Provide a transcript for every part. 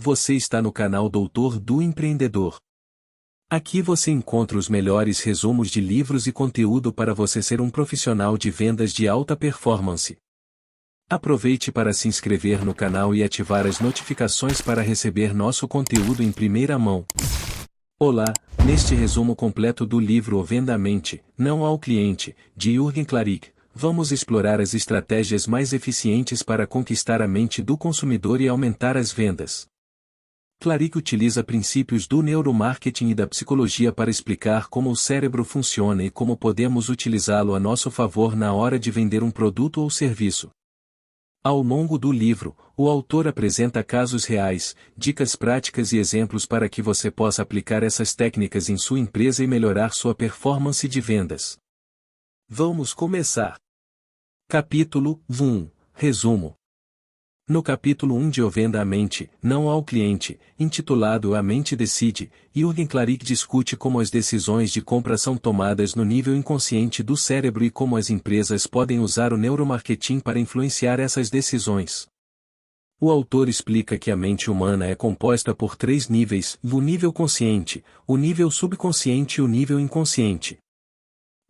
Você está no canal Doutor do Empreendedor. Aqui você encontra os melhores resumos de livros e conteúdo para você ser um profissional de vendas de alta performance. Aproveite para se inscrever no canal e ativar as notificações para receber nosso conteúdo em primeira mão. Olá, neste resumo completo do livro O Venda à Mente, Não ao Cliente, de Jürgen Klarik, vamos explorar as estratégias mais eficientes para conquistar a mente do consumidor e aumentar as vendas. Klarik utiliza princípios do neuromarketing e da psicologia para explicar como o cérebro funciona e como podemos utilizá-lo a nosso favor na hora de vender um produto ou serviço. Ao longo do livro, o autor apresenta casos reais, dicas práticas e exemplos para que você possa aplicar essas técnicas em sua empresa e melhorar sua performance de vendas. Vamos começar! Capítulo 1. Resumo. No capítulo 1 de O Venda à Mente, Não ao Cliente, intitulado A Mente Decide, Jürgen Klarik discute como as decisões de compra são tomadas no nível inconsciente do cérebro e como as empresas podem usar o neuromarketing para influenciar essas decisões. O autor explica que a mente humana é composta por 3 níveis: o nível consciente, o nível subconsciente e o nível inconsciente.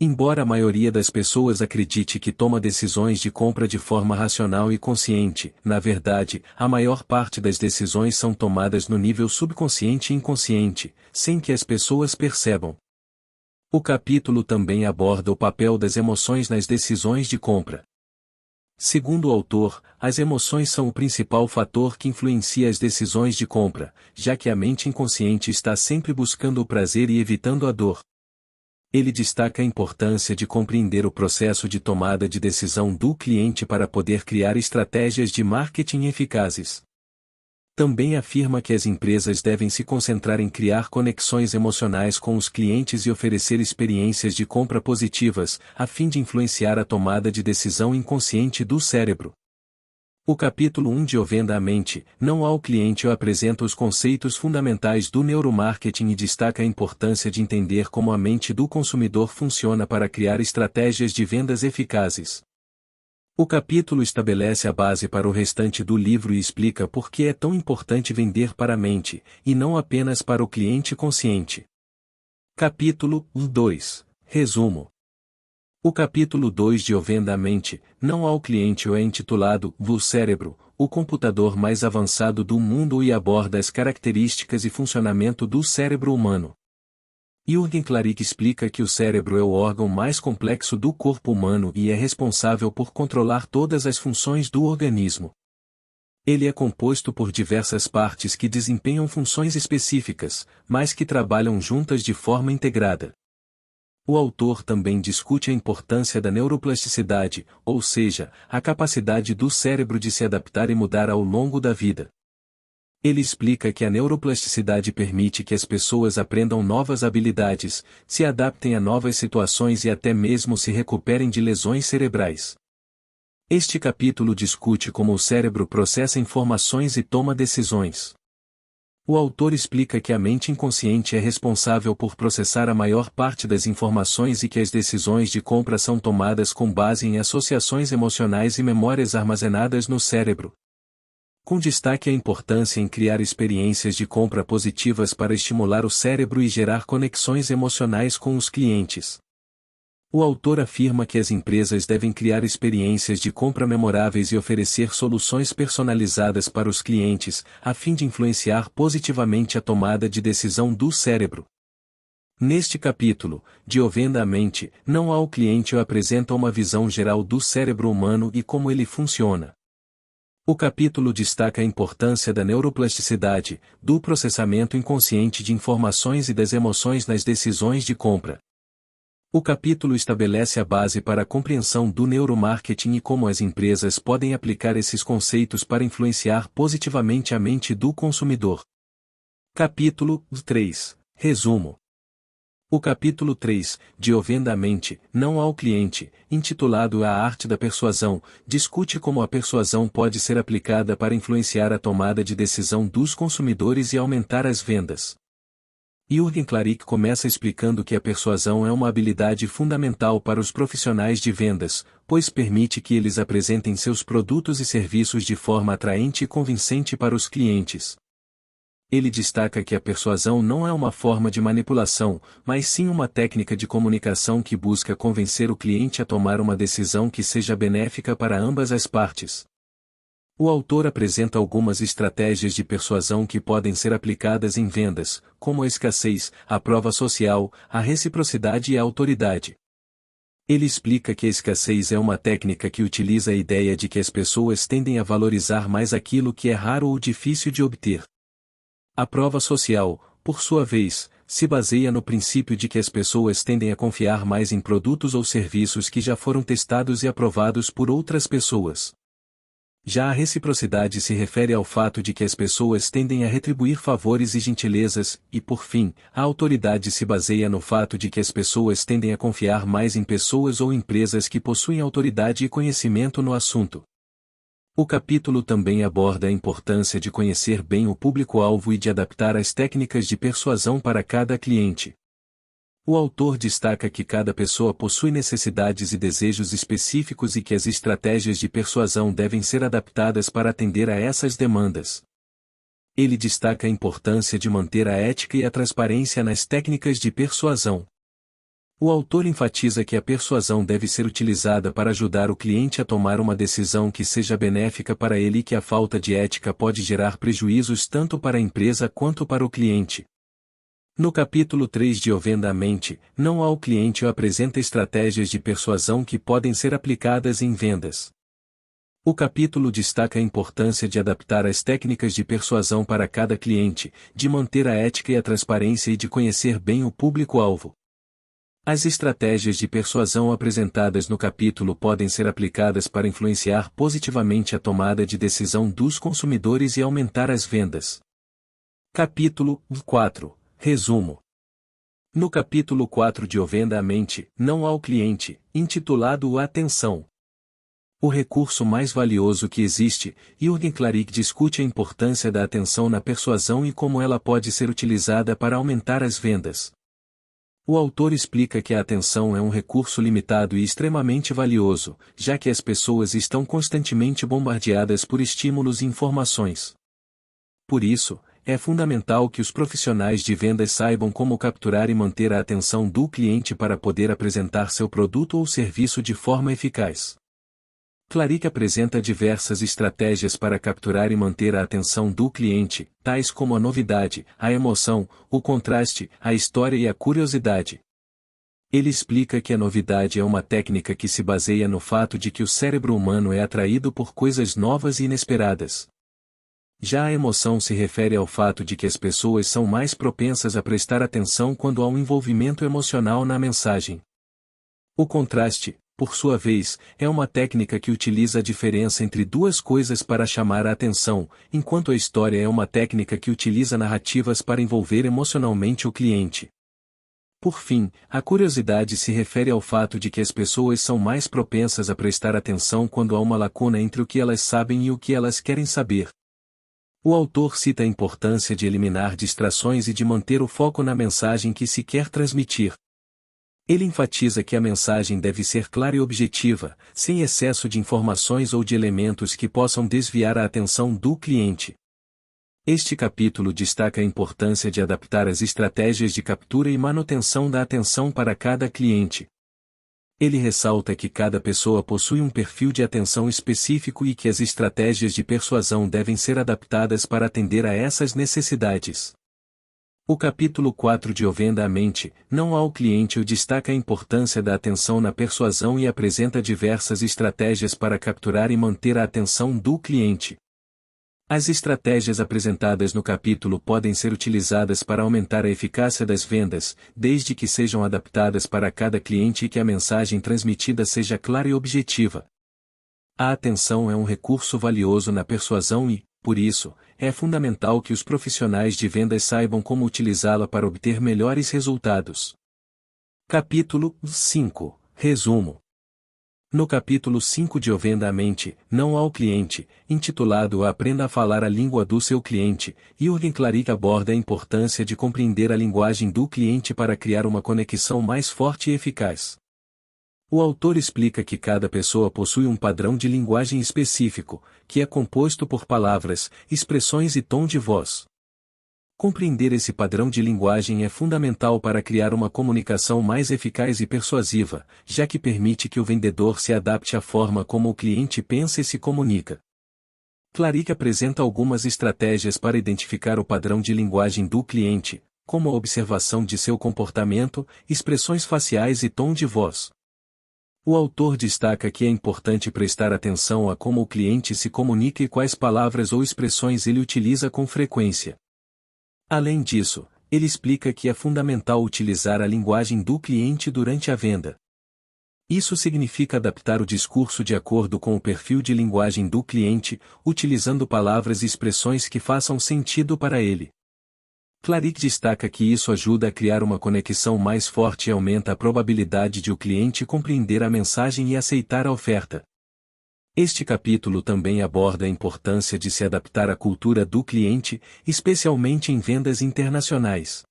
Embora a maioria das pessoas acredite que toma decisões de compra de forma racional e consciente, na verdade, a maior parte das decisões são tomadas no nível subconsciente e inconsciente, sem que as pessoas percebam. O capítulo também aborda o papel das emoções nas decisões de compra. Segundo o autor, as emoções são o principal fator que influencia as decisões de compra, já que a mente inconsciente está sempre buscando o prazer e evitando a dor. Ele destaca a importância de compreender o processo de tomada de decisão do cliente para poder criar estratégias de marketing eficazes. Também afirma que as empresas devem se concentrar em criar conexões emocionais com os clientes e oferecer experiências de compra positivas, a fim de influenciar a tomada de decisão inconsciente do cérebro. O capítulo 1 de O Venda à Mente, Não ao Cliente apresenta os conceitos fundamentais do neuromarketing e destaca a importância de entender como a mente do consumidor funciona para criar estratégias de vendas eficazes. O capítulo estabelece a base para o restante do livro e explica por que é tão importante vender para a mente, e não apenas para o cliente consciente. Capítulo 2. Resumo. O capítulo 2 de O Venda à Mente, Não ao Cliente é intitulado O Cérebro, o computador mais avançado do mundo e aborda as características e funcionamento do cérebro humano. Jürgen Klarik explica que o cérebro é o órgão mais complexo do corpo humano e é responsável por controlar todas as funções do organismo. Ele é composto por diversas partes que desempenham funções específicas, mas que trabalham juntas de forma integrada. O autor também discute a importância da neuroplasticidade, ou seja, a capacidade do cérebro de se adaptar e mudar ao longo da vida. Ele explica que a neuroplasticidade permite que as pessoas aprendam novas habilidades, se adaptem a novas situações e até mesmo se recuperem de lesões cerebrais. Este capítulo discute como o cérebro processa informações e toma decisões. O autor explica que a mente inconsciente é responsável por processar a maior parte das informações e que as decisões de compra são tomadas com base em associações emocionais e memórias armazenadas no cérebro. Com destaque a importância em criar experiências de compra positivas para estimular o cérebro e gerar conexões emocionais com os clientes. O autor afirma que as empresas devem criar experiências de compra memoráveis e oferecer soluções personalizadas para os clientes, a fim de influenciar positivamente a tomada de decisão do cérebro. Neste capítulo, de O Venda à Mente, Não ao Cliente apresenta uma visão geral do cérebro humano e como ele funciona. O capítulo destaca a importância da neuroplasticidade, do processamento inconsciente de informações e das emoções nas decisões de compra. O capítulo estabelece a base para a compreensão do neuromarketing e como as empresas podem aplicar esses conceitos para influenciar positivamente a mente do consumidor. Capítulo 3. Resumo. O capítulo 3, de O Venda à Mente, Não ao Cliente, intitulado A Arte da Persuasão, discute como a persuasão pode ser aplicada para influenciar a tomada de decisão dos consumidores e aumentar as vendas. Jürgen Klarik começa explicando que a persuasão é uma habilidade fundamental para os profissionais de vendas, pois permite que eles apresentem seus produtos e serviços de forma atraente e convincente para os clientes. Ele destaca que a persuasão não é uma forma de manipulação, mas sim uma técnica de comunicação que busca convencer o cliente a tomar uma decisão que seja benéfica para ambas as partes. O autor apresenta algumas estratégias de persuasão que podem ser aplicadas em vendas, como a escassez, a prova social, a reciprocidade e a autoridade. Ele explica que a escassez é uma técnica que utiliza a ideia de que as pessoas tendem a valorizar mais aquilo que é raro ou difícil de obter. A prova social, por sua vez, se baseia no princípio de que as pessoas tendem a confiar mais em produtos ou serviços que já foram testados e aprovados por outras pessoas. Já a reciprocidade se refere ao fato de que as pessoas tendem a retribuir favores e gentilezas, e por fim, a autoridade se baseia no fato de que as pessoas tendem a confiar mais em pessoas ou empresas que possuem autoridade e conhecimento no assunto. O capítulo também aborda a importância de conhecer bem o público-alvo e de adaptar as técnicas de persuasão para cada cliente. O autor destaca que cada pessoa possui necessidades e desejos específicos e que as estratégias de persuasão devem ser adaptadas para atender a essas demandas. Ele destaca a importância de manter a ética e a transparência nas técnicas de persuasão. O autor enfatiza que a persuasão deve ser utilizada para ajudar o cliente a tomar uma decisão que seja benéfica para ele e que a falta de ética pode gerar prejuízos tanto para a empresa quanto para o cliente. No capítulo 3 de O Venda a Mente, não ao cliente apresenta estratégias de persuasão que podem ser aplicadas em vendas. O capítulo destaca a importância de adaptar as técnicas de persuasão para cada cliente, de manter a ética e a transparência e de conhecer bem o público-alvo. As estratégias de persuasão apresentadas no capítulo podem ser aplicadas para influenciar positivamente a tomada de decisão dos consumidores e aumentar as vendas. Capítulo 4. Resumo. No capítulo 4 de O Venda a Mente, não ao cliente, intitulado Atenção. O recurso mais valioso que existe, Jürgen Klarik discute a importância da atenção na persuasão e como ela pode ser utilizada para aumentar as vendas. O autor explica que a atenção é um recurso limitado e extremamente valioso, já que as pessoas estão constantemente bombardeadas por estímulos e informações. Por isso, é fundamental que os profissionais de vendas saibam como capturar e manter a atenção do cliente para poder apresentar seu produto ou serviço de forma eficaz. Klarik apresenta diversas estratégias para capturar e manter a atenção do cliente, tais como a novidade, a emoção, o contraste, a história e a curiosidade. Ele explica que a novidade é uma técnica que se baseia no fato de que o cérebro humano é atraído por coisas novas e inesperadas. Já a emoção se refere ao fato de que as pessoas são mais propensas a prestar atenção quando há um envolvimento emocional na mensagem. O contraste, por sua vez, é uma técnica que utiliza a diferença entre duas coisas para chamar a atenção, enquanto a história é uma técnica que utiliza narrativas para envolver emocionalmente o cliente. Por fim, a curiosidade se refere ao fato de que as pessoas são mais propensas a prestar atenção quando há uma lacuna entre o que elas sabem e o que elas querem saber. O autor cita a importância de eliminar distrações e de manter o foco na mensagem que se quer transmitir. Ele enfatiza que a mensagem deve ser clara e objetiva, sem excesso de informações ou de elementos que possam desviar a atenção do cliente. Este capítulo destaca a importância de adaptar as estratégias de captura e manutenção da atenção para cada cliente. Ele ressalta que cada pessoa possui um perfil de atenção específico e que as estratégias de persuasão devem ser adaptadas para atender a essas necessidades. O capítulo 4 de O Venda a Mente, não ao cliente destaca a importância da atenção na persuasão e apresenta diversas estratégias para capturar e manter a atenção do cliente. As estratégias apresentadas no capítulo podem ser utilizadas para aumentar a eficácia das vendas, desde que sejam adaptadas para cada cliente e que a mensagem transmitida seja clara e objetiva. A atenção é um recurso valioso na persuasão e, por isso, é fundamental que os profissionais de vendas saibam como utilizá-la para obter melhores resultados. Capítulo 5. Resumo. No capítulo 5 de O Venda a Mente, não ao cliente, intitulado Aprenda a falar a língua do seu cliente, Jürgen Klarik aborda a importância de compreender a linguagem do cliente para criar uma conexão mais forte e eficaz. O autor explica que cada pessoa possui um padrão de linguagem específico, que é composto por palavras, expressões e tom de voz. Compreender esse padrão de linguagem é fundamental para criar uma comunicação mais eficaz e persuasiva, já que permite que o vendedor se adapte à forma como o cliente pensa e se comunica. Clarick apresenta algumas estratégias para identificar o padrão de linguagem do cliente, como a observação de seu comportamento, expressões faciais e tom de voz. O autor destaca que é importante prestar atenção a como o cliente se comunica e quais palavras ou expressões ele utiliza com frequência. Além disso, ele explica que é fundamental utilizar a linguagem do cliente durante a venda. Isso significa adaptar o discurso de acordo com o perfil de linguagem do cliente, utilizando palavras e expressões que façam sentido para ele. Clarick destaca que isso ajuda a criar uma conexão mais forte e aumenta a probabilidade de o cliente compreender a mensagem e aceitar a oferta. Este capítulo também aborda a importância de se adaptar à cultura do cliente, especialmente em vendas internacionais.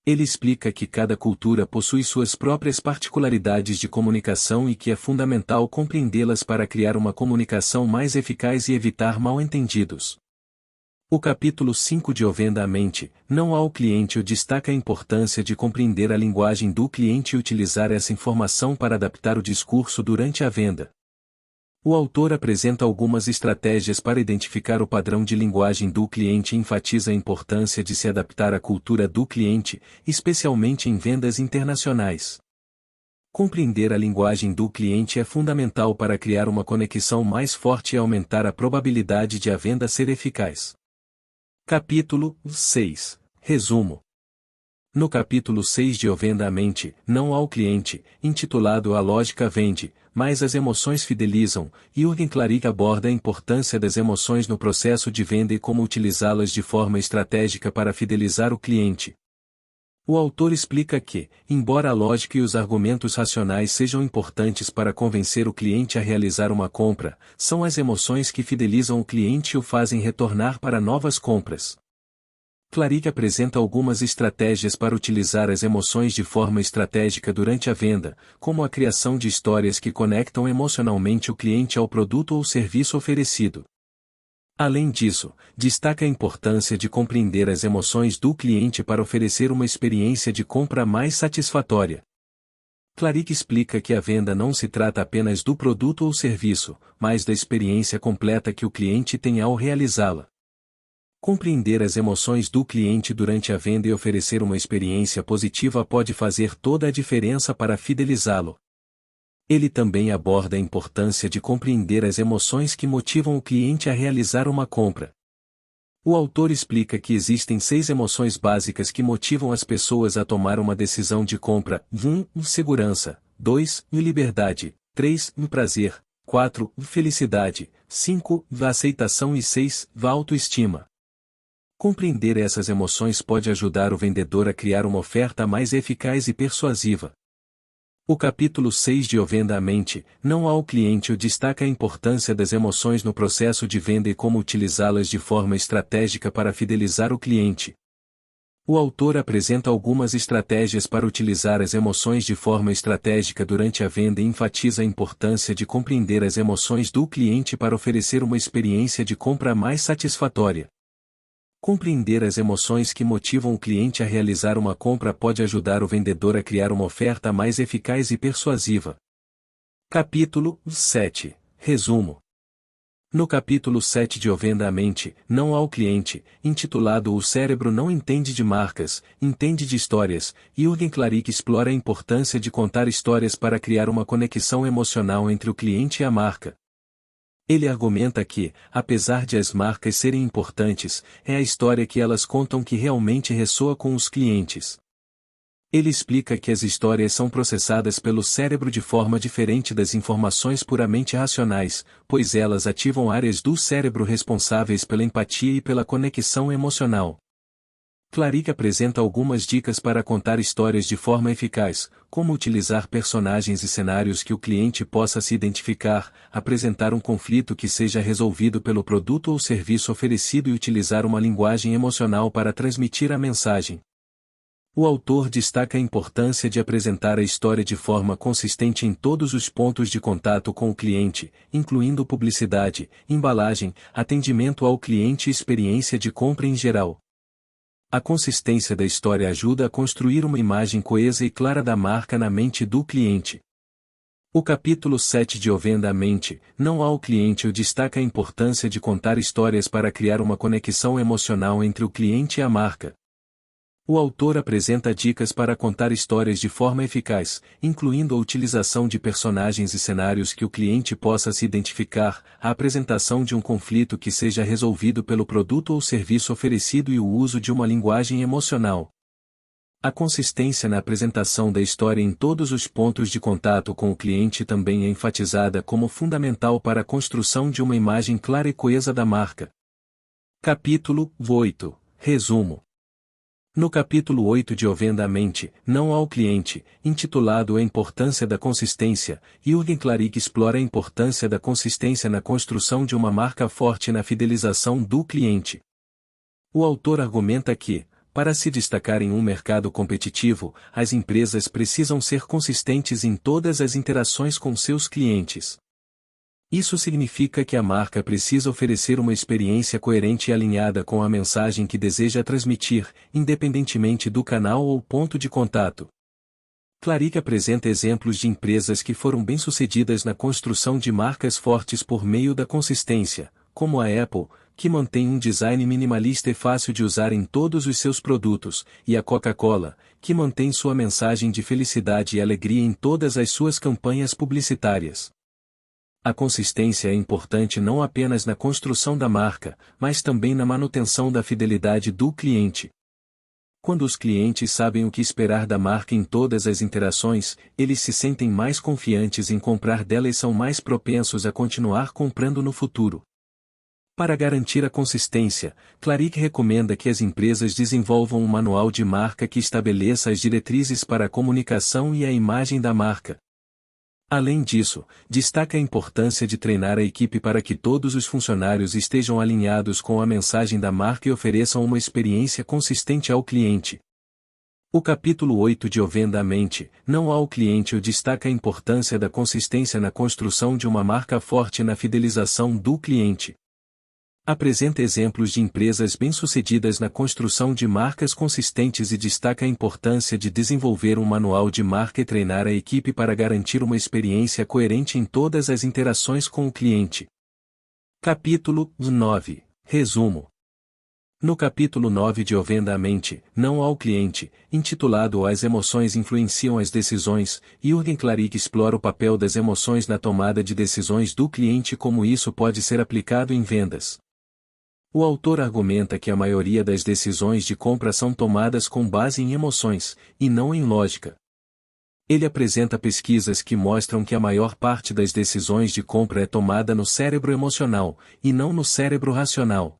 Ele explica que cada cultura possui suas próprias particularidades de comunicação e que é fundamental compreendê-las para criar uma comunicação mais eficaz e evitar mal-entendidos. O capítulo 5 de O Venda à Mente, não ao cliente destaca a importância de compreender a linguagem do cliente e utilizar essa informação para adaptar o discurso durante a venda. O autor apresenta algumas estratégias para identificar o padrão de linguagem do cliente e enfatiza a importância de se adaptar à cultura do cliente, especialmente em vendas internacionais. Compreender a linguagem do cliente é fundamental para criar uma conexão mais forte e aumentar a probabilidade de a venda ser eficaz. Capítulo 6. Resumo. No capítulo 6 de O Venda à Mente, não ao cliente, intitulado A Lógica Vende, mas as emoções fidelizam, Jürgen Klarik aborda a importância das emoções no processo de venda e como utilizá-las de forma estratégica para fidelizar o cliente. O autor explica que, embora a lógica e os argumentos racionais sejam importantes para convencer o cliente a realizar uma compra, são as emoções que fidelizam o cliente e o fazem retornar para novas compras. Klarik apresenta algumas estratégias para utilizar as emoções de forma estratégica durante a venda, como a criação de histórias que conectam emocionalmente o cliente ao produto ou serviço oferecido. Além disso, destaca a importância de compreender as emoções do cliente para oferecer uma experiência de compra mais satisfatória. Klarik explica que a venda não se trata apenas do produto ou serviço, mas da experiência completa que o cliente tem ao realizá-la. Compreender as emoções do cliente durante a venda e oferecer uma experiência positiva pode fazer toda a diferença para fidelizá-lo. Ele também aborda a importância de compreender as emoções que motivam o cliente a realizar uma compra. O autor explica que existem 6 emoções básicas que motivam as pessoas a tomar uma decisão de compra: 1. Segurança, 2. Liberdade, 3. Prazer, 4. Felicidade, 5. Aceitação e 6. Autoestima. Compreender essas emoções pode ajudar o vendedor a criar uma oferta mais eficaz e persuasiva. O capítulo 6 de O Venda à Mente, não ao cliente destaca a importância das emoções no processo de venda e como utilizá-las de forma estratégica para fidelizar o cliente. O autor apresenta algumas estratégias para utilizar as emoções de forma estratégica durante a venda e enfatiza a importância de compreender as emoções do cliente para oferecer uma experiência de compra mais satisfatória. Compreender as emoções que motivam o cliente a realizar uma compra pode ajudar o vendedor a criar uma oferta mais eficaz e persuasiva. Capítulo 7. Resumo. No capítulo 7 de O Venda à Mente, não ao cliente, intitulado O Cérebro Não Entende de Marcas, Entende de Histórias, Jürgen Klarik explora a importância de contar histórias para criar uma conexão emocional entre o cliente e a marca. Ele argumenta que, apesar de as marcas serem importantes, é a história que elas contam que realmente ressoa com os clientes. Ele explica que as histórias são processadas pelo cérebro de forma diferente das informações puramente racionais, pois elas ativam áreas do cérebro responsáveis pela empatia e pela conexão emocional. Klarik apresenta algumas dicas para contar histórias de forma eficaz, como utilizar personagens e cenários que o cliente possa se identificar, apresentar um conflito que seja resolvido pelo produto ou serviço oferecido e utilizar uma linguagem emocional para transmitir a mensagem. O autor destaca a importância de apresentar a história de forma consistente em todos os pontos de contato com o cliente, incluindo publicidade, embalagem, atendimento ao cliente e experiência de compra em geral. A consistência da história ajuda a construir uma imagem coesa e clara da marca na mente do cliente. O capítulo 7 de O Venda a Mente, não ao cliente destaca a importância de contar histórias para criar uma conexão emocional entre o cliente e a marca. O autor apresenta dicas para contar histórias de forma eficaz, incluindo a utilização de personagens e cenários que o cliente possa se identificar, a apresentação de um conflito que seja resolvido pelo produto ou serviço oferecido e o uso de uma linguagem emocional. A consistência na apresentação da história em todos os pontos de contato com o cliente também é enfatizada como fundamental para a construção de uma imagem clara e coesa da marca. Capítulo 8. Resumo. No capítulo 8 de O Venda a Mente, não ao cliente, intitulado A Importância da Consistência, Jürgen Klarik explora a importância da consistência na construção de uma marca forte e na fidelização do cliente. O autor argumenta que, para se destacar em um mercado competitivo, as empresas precisam ser consistentes em todas as interações com seus clientes. Isso significa que a marca precisa oferecer uma experiência coerente e alinhada com a mensagem que deseja transmitir, independentemente do canal ou ponto de contato. Klarik apresenta exemplos de empresas que foram bem-sucedidas na construção de marcas fortes por meio da consistência, como a Apple, que mantém um design minimalista e fácil de usar em todos os seus produtos, e a Coca-Cola, que mantém sua mensagem de felicidade e alegria em todas as suas campanhas publicitárias. A consistência é importante não apenas na construção da marca, mas também na manutenção da fidelidade do cliente. Quando os clientes sabem o que esperar da marca em todas as interações, eles se sentem mais confiantes em comprar dela e são mais propensos a continuar comprando no futuro. Para garantir a consistência, Klarik recomenda que as empresas desenvolvam um manual de marca que estabeleça as diretrizes para a comunicação e a imagem da marca. Além disso, destaca a importância de treinar a equipe para que todos os funcionários estejam alinhados com a mensagem da marca e ofereçam uma experiência consistente ao cliente. O capítulo 8 de O Venda a Mente, não ao cliente destaca a importância da consistência na construção de uma marca forte e na fidelização do cliente. Apresenta exemplos de empresas bem-sucedidas na construção de marcas consistentes e destaca a importância de desenvolver um manual de marca e treinar a equipe para garantir uma experiência coerente em todas as interações com o cliente. Capítulo 9. Resumo. No capítulo 9 de O Venda a Mente, não ao cliente, intitulado As Emoções Influenciam as Decisões, Jürgen Klarik explora o papel das emoções na tomada de decisões do cliente e como isso pode ser aplicado em vendas. O autor argumenta que a maioria das decisões de compra são tomadas com base em emoções, e não em lógica. Ele apresenta pesquisas que mostram que a maior parte das decisões de compra é tomada no cérebro emocional, e não no cérebro racional.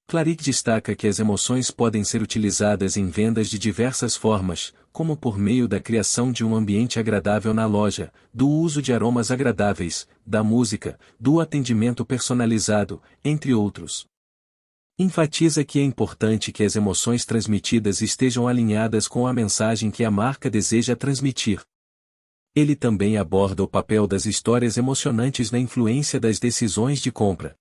Klarik destaca que as emoções podem ser utilizadas em vendas de diversas formas, como por meio da criação de um ambiente agradável na loja, do uso de aromas agradáveis, da música, do atendimento personalizado, entre outros. Enfatiza que é importante que as emoções transmitidas estejam alinhadas com a mensagem que a marca deseja transmitir. Ele também aborda o papel das histórias emocionantes na influência das decisões de compra.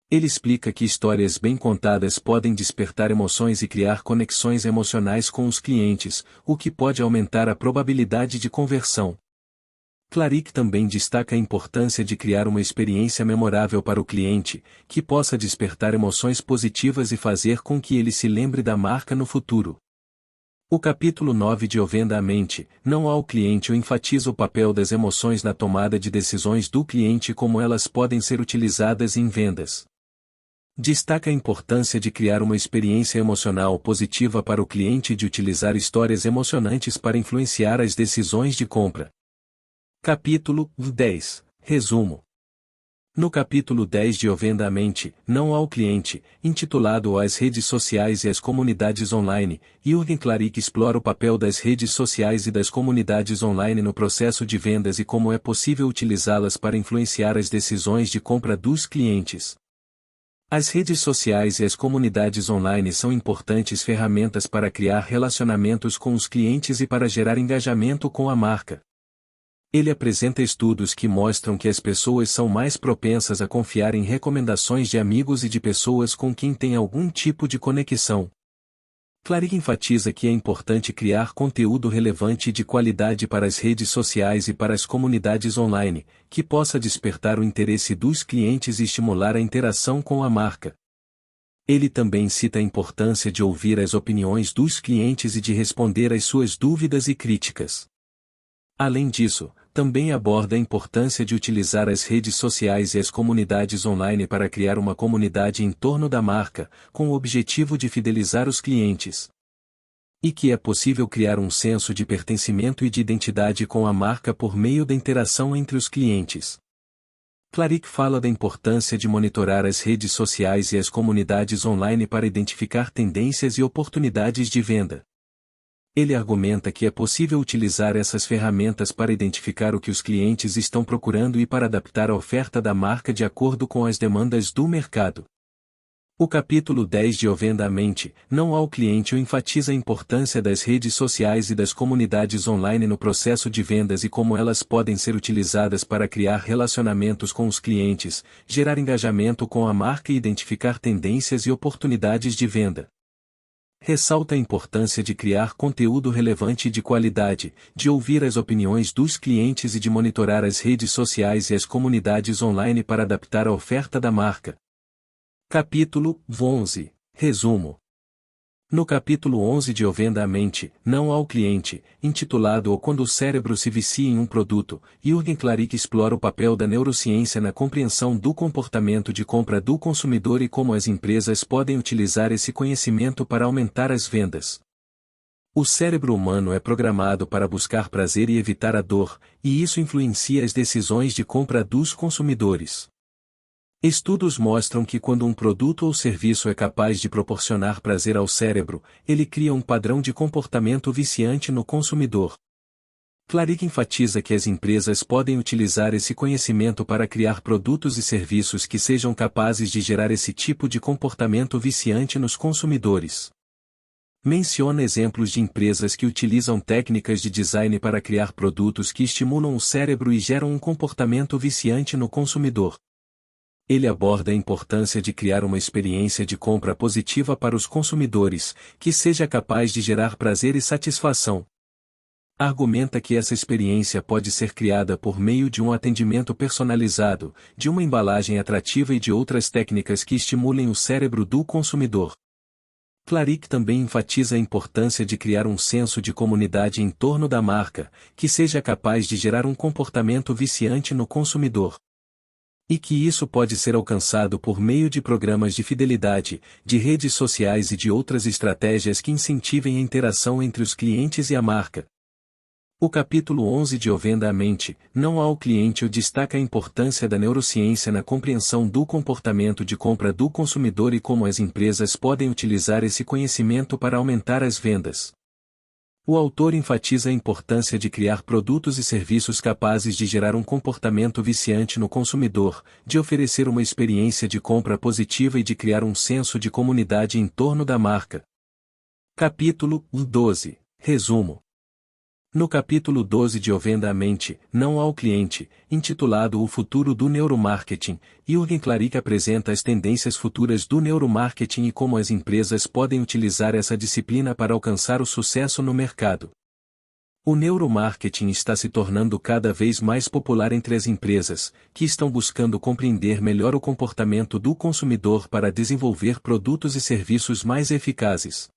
Ele explica que histórias bem contadas podem despertar emoções e criar conexões emocionais com os clientes, o que pode aumentar a probabilidade de conversão. Klarik também destaca a importância de criar uma experiência memorável para o cliente, que possa despertar emoções positivas e fazer com que ele se lembre da marca no futuro. O capítulo 9 de O Venda a Mente, não ao cliente enfatiza o papel das emoções na tomada de decisões do cliente e como elas podem ser utilizadas em vendas. Destaca a importância de criar uma experiência emocional positiva para o cliente e de utilizar histórias emocionantes para influenciar as decisões de compra. Capítulo 10. Resumo. No capítulo 10 de O Venda a Mente, não ao cliente, intitulado As Redes Sociais e as Comunidades Online, Jürgen Klarik explora o papel das redes sociais e das comunidades online no processo de vendas e como é possível utilizá-las para influenciar as decisões de compra dos clientes. As redes sociais e as comunidades online são importantes ferramentas para criar relacionamentos com os clientes e para gerar engajamento com a marca. Ele apresenta estudos que mostram que as pessoas são mais propensas a confiar em recomendações de amigos e de pessoas com quem têm algum tipo de conexão. Clarick enfatiza que é importante criar conteúdo relevante e de qualidade para as redes sociais e para as comunidades online, que possa despertar o interesse dos clientes e estimular a interação com a marca. Ele também cita a importância de ouvir as opiniões dos clientes e de responder às suas dúvidas e críticas. Além disso, também aborda a importância de utilizar as redes sociais e as comunidades online para criar uma comunidade em torno da marca, com o objetivo de fidelizar os clientes. E que é possível criar um senso de pertencimento e de identidade com a marca por meio da interação entre os clientes. Clarick fala da importância de monitorar as redes sociais e as comunidades online para identificar tendências e oportunidades de venda. Ele argumenta que é possível utilizar essas ferramentas para identificar o que os clientes estão procurando e para adaptar a oferta da marca de acordo com as demandas do mercado. O capítulo 10 de Venda à Mente, não ao cliente enfatiza a importância das redes sociais e das comunidades online no processo de vendas e como elas podem ser utilizadas para criar relacionamentos com os clientes, gerar engajamento com a marca e identificar tendências e oportunidades de venda. Ressalta a importância de criar conteúdo relevante e de qualidade, de ouvir as opiniões dos clientes e de monitorar as redes sociais e as comunidades online para adaptar a oferta da marca. Capítulo 11. Resumo. No capítulo 11 de Venda à Mente, não ao cliente, intitulado O Quando o Cérebro se Vicia em um Produto, Jürgen Klarik explora o papel da neurociência na compreensão do comportamento de compra do consumidor e como as empresas podem utilizar esse conhecimento para aumentar as vendas. O cérebro humano é programado para buscar prazer e evitar a dor, e isso influencia as decisões de compra dos consumidores. Estudos mostram que quando um produto ou serviço é capaz de proporcionar prazer ao cérebro, ele cria um padrão de comportamento viciante no consumidor. Klarik enfatiza que as empresas podem utilizar esse conhecimento para criar produtos e serviços que sejam capazes de gerar esse tipo de comportamento viciante nos consumidores. Menciona exemplos de empresas que utilizam técnicas de design para criar produtos que estimulam o cérebro e geram um comportamento viciante no consumidor. Ele aborda a importância de criar uma experiência de compra positiva para os consumidores, que seja capaz de gerar prazer e satisfação. Argumenta que essa experiência pode ser criada por meio de um atendimento personalizado, de uma embalagem atrativa e de outras técnicas que estimulem o cérebro do consumidor. Klarik também enfatiza a importância de criar um senso de comunidade em torno da marca, que seja capaz de gerar um comportamento viciante no consumidor. E que isso pode ser alcançado por meio de programas de fidelidade, de redes sociais e de outras estratégias que incentivem a interação entre os clientes e a marca. O capítulo 11 de Venda à Mente, não ao cliente destaca a importância da neurociência na compreensão do comportamento de compra do consumidor e como as empresas podem utilizar esse conhecimento para aumentar as vendas. O autor enfatiza a importância de criar produtos e serviços capazes de gerar um comportamento viciante no consumidor, de oferecer uma experiência de compra positiva e de criar um senso de comunidade em torno da marca. Capítulo 12. Resumo. No capítulo 12 de Venda à Mente, não ao cliente, intitulado O Futuro do Neuromarketing, Jürgen Klarik apresenta as tendências futuras do neuromarketing e como as empresas podem utilizar essa disciplina para alcançar o sucesso no mercado. O neuromarketing está se tornando cada vez mais popular entre as empresas, que estão buscando compreender melhor o comportamento do consumidor para desenvolver produtos e serviços mais eficazes.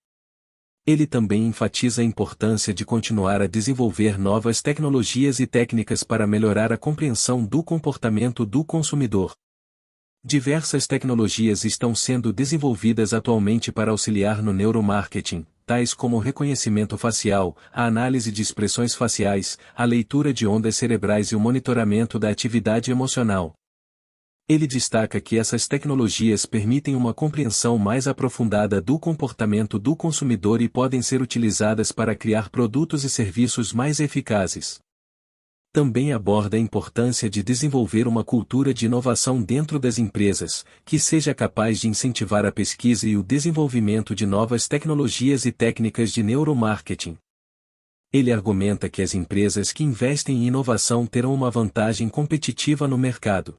Ele também enfatiza a importância de continuar a desenvolver novas tecnologias e técnicas para melhorar a compreensão do comportamento do consumidor. Diversas tecnologias estão sendo desenvolvidas atualmente para auxiliar no neuromarketing, tais como o reconhecimento facial, a análise de expressões faciais, a leitura de ondas cerebrais e o monitoramento da atividade emocional. Ele destaca que essas tecnologias permitem uma compreensão mais aprofundada do comportamento do consumidor e podem ser utilizadas para criar produtos e serviços mais eficazes. Também aborda a importância de desenvolver uma cultura de inovação dentro das empresas, que seja capaz de incentivar a pesquisa e o desenvolvimento de novas tecnologias e técnicas de neuromarketing. Ele argumenta que as empresas que investem em inovação terão uma vantagem competitiva no mercado.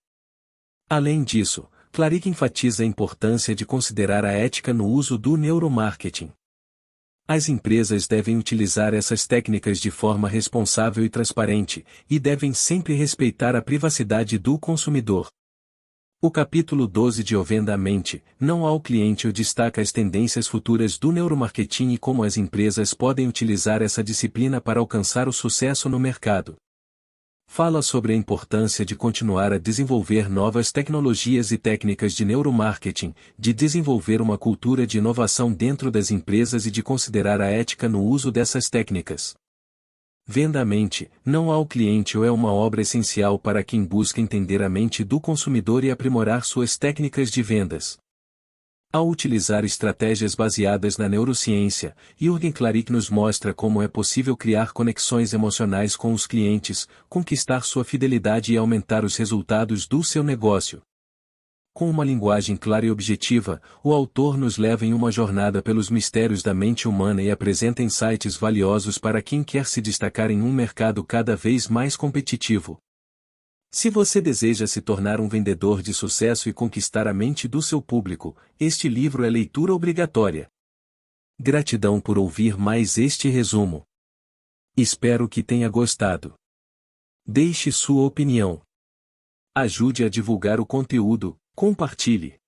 Além disso, Klarik enfatiza a importância de considerar a ética no uso do neuromarketing. As empresas devem utilizar essas técnicas de forma responsável e transparente, e devem sempre respeitar a privacidade do consumidor. O capítulo 12 de O Venda à Mente, não ao cliente destaca as tendências futuras do neuromarketing e como as empresas podem utilizar essa disciplina para alcançar o sucesso no mercado. Fala sobre a importância de continuar a desenvolver novas tecnologias e técnicas de neuromarketing, de desenvolver uma cultura de inovação dentro das empresas e de considerar a ética no uso dessas técnicas. Venda à Mente, não ao cliente é uma obra essencial para quem busca entender a mente do consumidor e aprimorar suas técnicas de vendas. Ao utilizar estratégias baseadas na neurociência, Jürgen Klarik nos mostra como é possível criar conexões emocionais com os clientes, conquistar sua fidelidade e aumentar os resultados do seu negócio. Com uma linguagem clara e objetiva, o autor nos leva em uma jornada pelos mistérios da mente humana e apresenta insights valiosos para quem quer se destacar em um mercado cada vez mais competitivo. Se você deseja se tornar um vendedor de sucesso e conquistar a mente do seu público, este livro é leitura obrigatória. Gratidão por ouvir mais este resumo. Espero que tenha gostado. Deixe sua opinião. Ajude a divulgar o conteúdo, compartilhe.